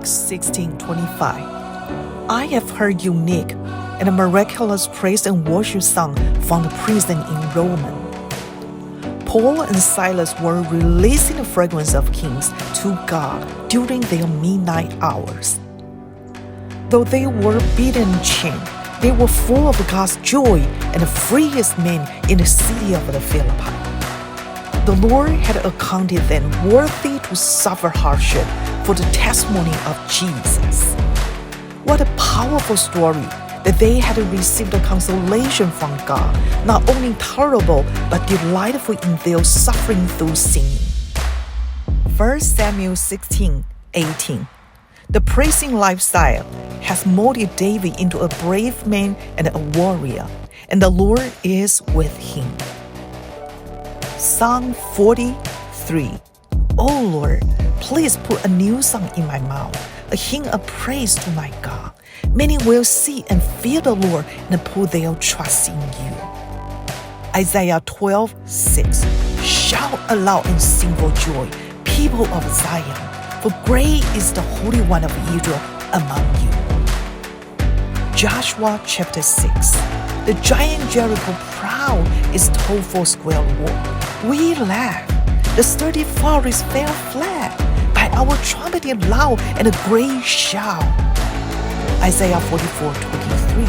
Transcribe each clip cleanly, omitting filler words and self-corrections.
Acts 16:25. I have heard unique and a miraculous praise and worship song from the prison in Rome. Paul and Silas were releasing the fragrance of kings to God during their midnight hours. Though they were beaten and chained, they were full of God's joy and the freest men in the city of the Philippi. The Lord had accounted them worthy to suffer hardship for the testimony of Jesus. What a powerful story that they had received a consolation from God, not only tolerable but delightful in their suffering through singing. 1 Samuel 16:18. The praising lifestyle has molded David into a brave man and a warrior, and the Lord is with him. Psalm 43. O Lord, please put a new song in my mouth, a hymn of praise to my God. Many will see and fear the Lord and put their trust in you. Isaiah 12:6. Shout aloud and sing for joy, people of Zion, for great is the Holy One of Israel among you. Joshua chapter 6. The giant Jericho proud is told for square wall. We laugh. The sturdy forest fell flat by our trumpeting loud and a great shout. Isaiah 44:23.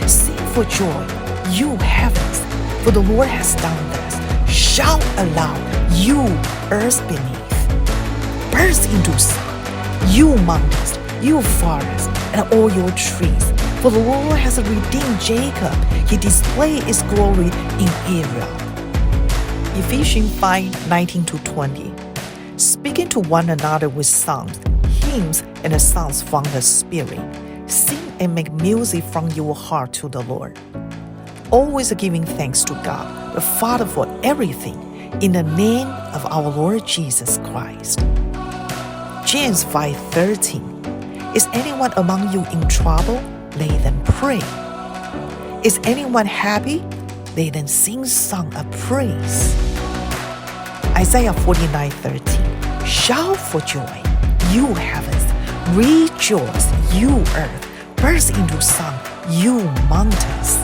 Sing for joy, you heavens, for the Lord has done this. Shout aloud, you earth beneath. Burst into song, you mountains, you forests, and all your trees. For the Lord has redeemed Jacob. He displayed his glory in Israel. Ephesians 5:19-20. Speaking to one another with songs, hymns, and songs from the Spirit. Sing and make music from your heart to the Lord. Always giving thanks to God, the Father, for everything, in the name of our Lord Jesus Christ. James 5:13. Is anyone among you in trouble? Let them pray. Is anyone happy? Let them sing song of praise. Isaiah 49:13. Shout for joy, you heavens. Rejoice, you earth. Burst into song, you mountains.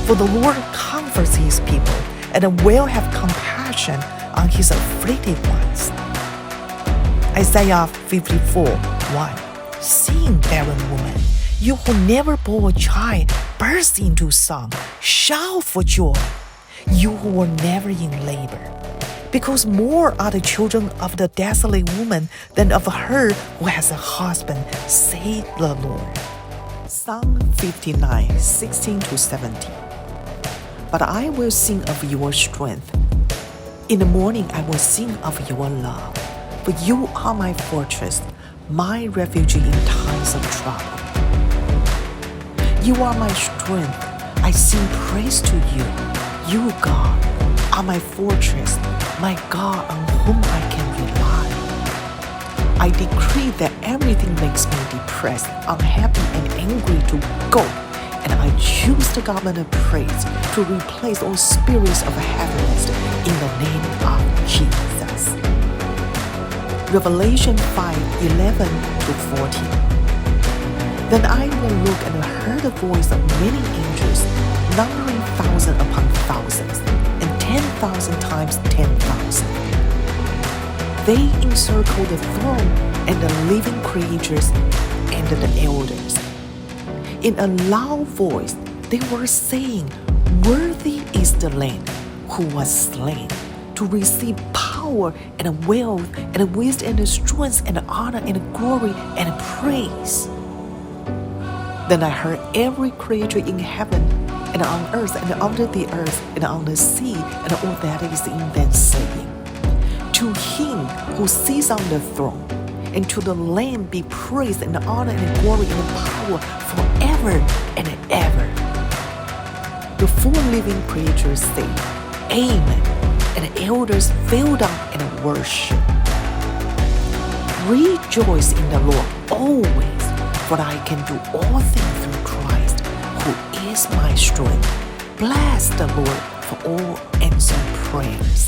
For the Lord comforts his people and will have compassion on his afflicted ones. Isaiah 54:1. Sing, barren woman, you who never bore a child, burst into song. Shout for joy, you who were never in labor. Because more are the children of the desolate woman than of her who has a husband, saith the Lord. Psalm 59:16-17. But I will sing of your strength. In the morning I will sing of your love. For you are my fortress, my refuge in times of trouble. You are my strength. I sing praise to you. You, God, are my fortress, my God on whom I can rely. I decree that everything makes me depressed, unhappy, and angry to go, and I choose the garment of praise to replace all spirits of heaviness in the name of Jesus. Revelation 5:11-14. Then I will look and heard the voice of many angels, numbering thousands upon thousands, and 10,000 times 10,000. They encircle the throne and the living creatures and the elders. In a loud voice, they were saying, Worthy is the Lamb who was slain to receive power and wealth and wisdom and strength and honor and glory and praise. Then I heard every creature in heaven and on earth and under the earth and on the sea and all that is in them saying, To him who sits on the throne and to the Lamb be praise and honor and glory and power forever and ever. The four living creatures say, Amen. And the elders fell down and worship. Rejoice in the Lord always, for I can do all things through Christ, who is my strength. Bless the Lord for all answered prayers.